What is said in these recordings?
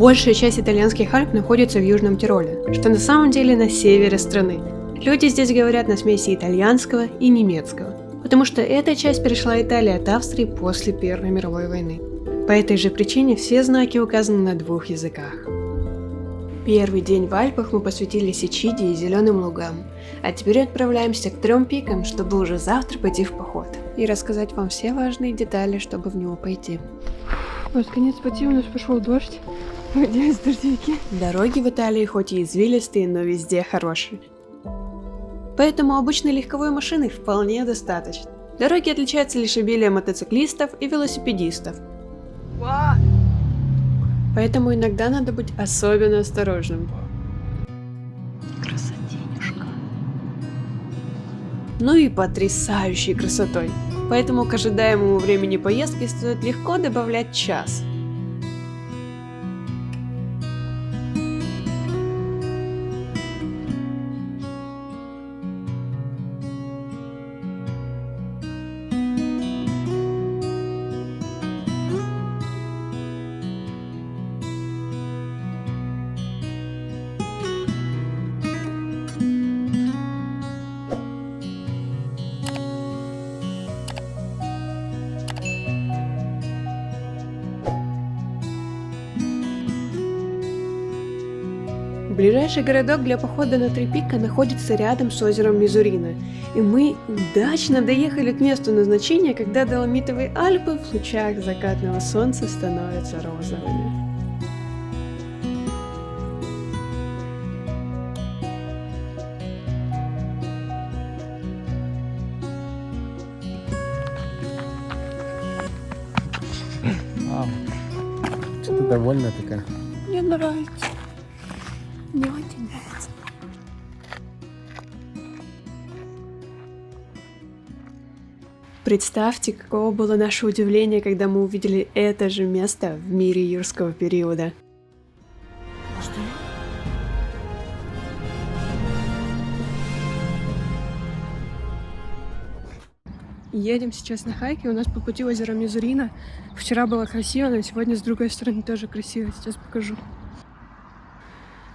Большая часть итальянских Альп находится в Южном Тироле, что на самом деле на севере страны. Люди здесь говорят на смеси итальянского и немецкого, потому что эта часть перешла Италии от Австрии после Первой мировой войны. По этой же причине все знаки указаны на 2 языках. Первый день в Альпах мы посвятили Сичиде и зеленым лугам, а теперь отправляемся к 3 пикам, чтобы уже завтра пойти в поход и рассказать вам все важные детали, чтобы в него пойти. Вот конец пути, у нас пошел дождь, мы оделись в дождевики. Дороги в Италии хоть и извилистые, но везде хорошие. Поэтому обычной легковой машины вполне достаточно. Дороги отличаются лишь обилием мотоциклистов и велосипедистов. Поэтому иногда надо быть особенно осторожным. Красотенюшка. Ну и потрясающей красотой. Поэтому к ожидаемому времени поездки стоит легко добавлять час. Ближайший городок для похода на 3 пика находится рядом с озером Мизурина, и мы удачно доехали к месту назначения, когда Доломитовые Альпы в лучах закатного солнца становятся розовыми. Что ты довольна такая? Мне нравится. Мне очень нравится. Представьте, каково было наше удивление, когда мы увидели это же место в мире юрского периода. Едем сейчас на хайке, у нас по пути озеро Мизурина. Вчера было красиво, но сегодня с другой стороны тоже красиво, сейчас покажу.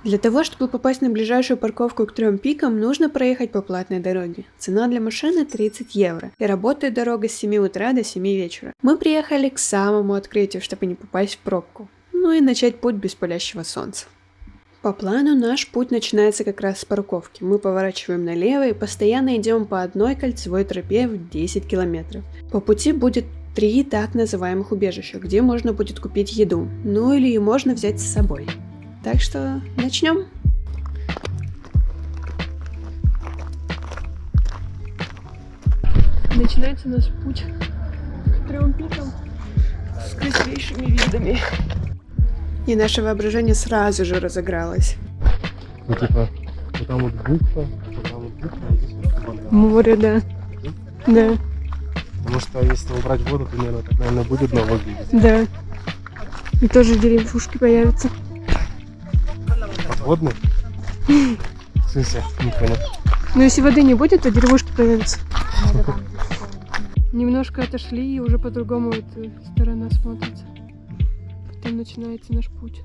Для того, чтобы попасть на ближайшую парковку к 3 пикам, нужно проехать по платной дороге. Цена для машины 30 евро, и работает дорога с 7 утра до 7 вечера. Мы приехали к самому открытию, чтобы не попасть в пробку, ну и начать путь без палящего солнца. По плану наш путь начинается как раз с парковки. Мы поворачиваем налево и постоянно идем по одной кольцевой тропе в 10 километров. По пути будет 3 так называемых убежища, где можно будет купить еду, ну или ее можно взять с собой. Так что начнем. Начинается наш путь к 3 пикам с красивейшими видами. И наше воображение сразу же разыгралось. Ну типа, вот там вот бухта, а здесь вот вода. Море, да. Да, Потому что если убрать воду, примерно так, наверное, будет дно выглядеть. да. И тоже деревушки появятся. Подводный? В смысле? Не понял. Но если воды не будет, то деревушки появятся. Немножко отошли, и уже по-другому эта сторона смотрится. Потом начинается наш путь.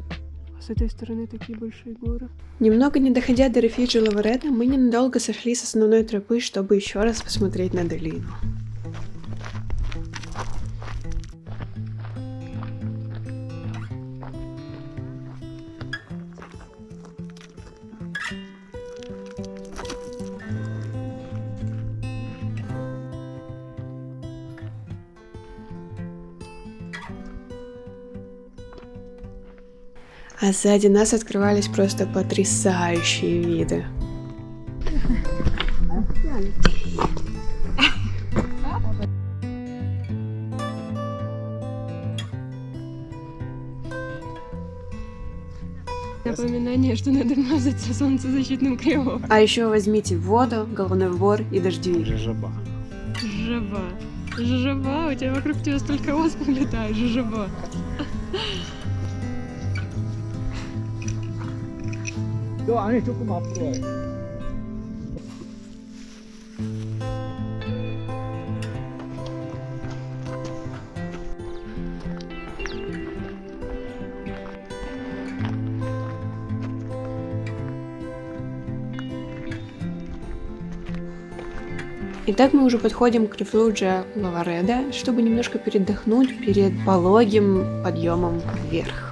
А с этой стороны такие большие горы. Немного не доходя до Рефиджи Лаваретто, мы ненадолго сошли с основной тропы, чтобы еще раз посмотреть на долину. А сзади нас открывались просто потрясающие виды. Напоминание, что надо мазаться солнцезащитным кремом. А еще возьмите воду, головной убор и дождевик. Жаба. Жаба. Жаба, у тебя вокруг тебя столько оспы летает, жаба. 안에 조금 앞으로 와요. Итак, мы уже подходим к Рифлуджио Лаваредо, чтобы немножко передохнуть перед пологим подъемом вверх.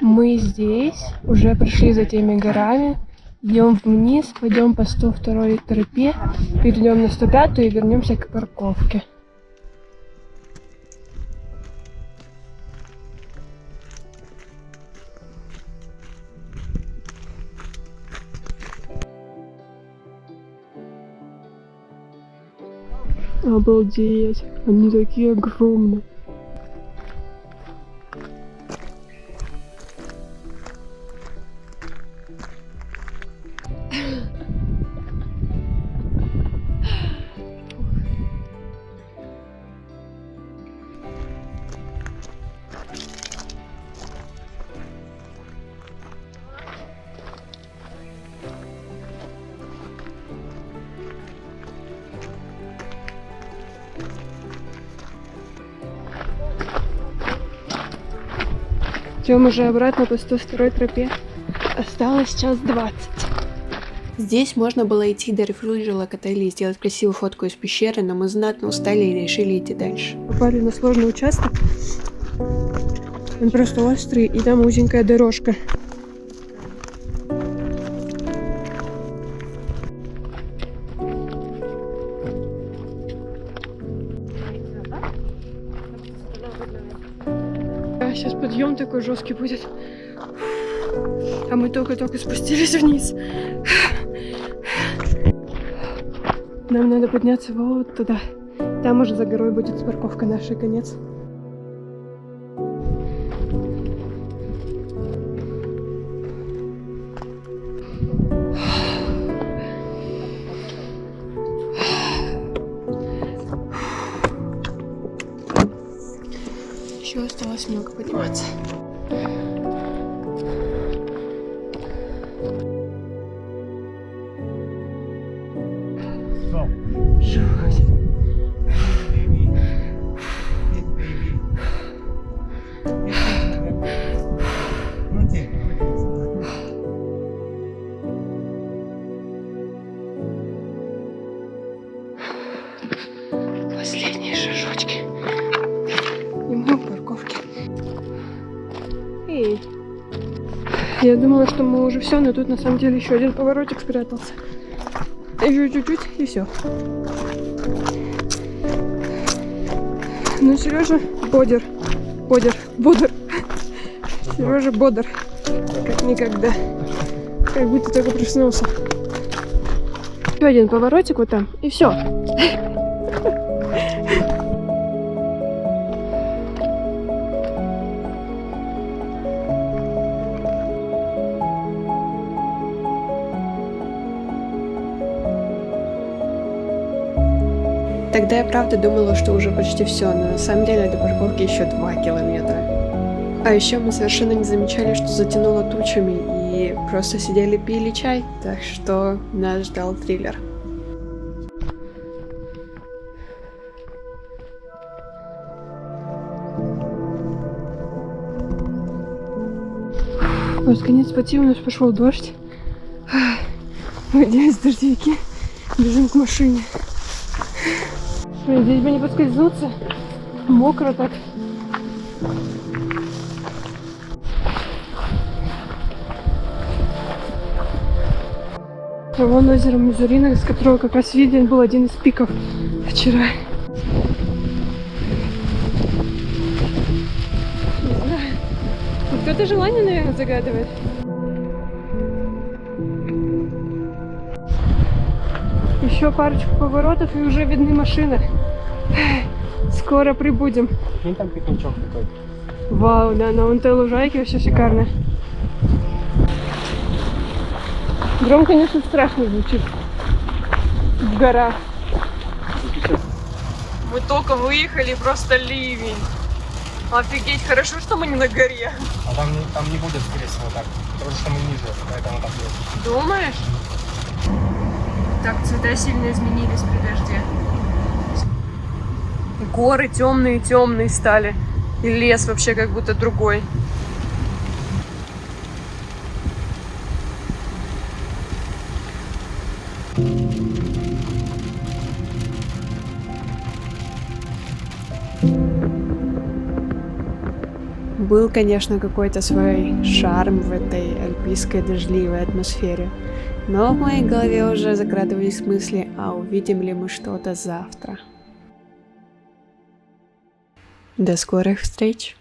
Мы здесь, уже пришли за теми горами, идем вниз, пойдем по 102-й тропе, перейдем на 105-ю и вернемся к парковке. Обалдеть, они такие огромные. Идем уже обратно по 102-й тропе. Осталось час 20. Здесь можно было идти до Рифлуджио Локотели и сделать красивую фотку из пещеры, но мы знатно устали и решили идти дальше. Попали на сложный участок. Он просто острый, и там узенькая дорожка. Сейчас подъем такой жесткий будет. А мы только-только спустились вниз. Нам надо подняться вот туда. Там уже за горой будет парковка, наш конец. Еще осталось много подниматься. Последние шажочки. И мы у парковки. Эй. Я думала, что мы уже все, но тут на самом деле еще один поворотик спрятался. Еще чуть-чуть и все. Ну, Сережа бодр. Сережа бодр. Как никогда. Как будто только проснулся. Еще один поворотик вот там, и все. Тогда я правда думала, что уже почти все, но на самом деле до парковки еще 2 километра. А еще мы совершенно не замечали, что затянуло тучами, и просто сидели пили чай, так что нас ждал триллер. Вот конец пути, у нас пошел дождь. Надеюсь, дождевики. Бежим к машине. Блин, здесь бы не поскользнуться. Мокро так. А вон озеро Мизурина, с которого как раз виден был один из пиков вчера. Кто-то желание, наверное, загадывает. Еще парочку поворотов и уже видны машины. Скоро прибудем. Прикинь, там пикничок такой. Вау, да, на вон той лужайке вообще шикарно. Гром, конечно, страшно звучит. В горах. Мы только выехали, просто ливень. Офигеть, хорошо, что мы не на горе. А там не будет, скорее всего, так. Потому что мы ниже, поэтому так есть. Думаешь? Так, цвета сильно изменились при дожде. Горы темные-темные стали. И лес вообще как будто другой. Был, конечно, какой-то свой шарм в этой альпийской дождливой атмосфере, но в моей голове уже закрадывались мысли, а увидим ли мы что-то завтра. До скорых встреч!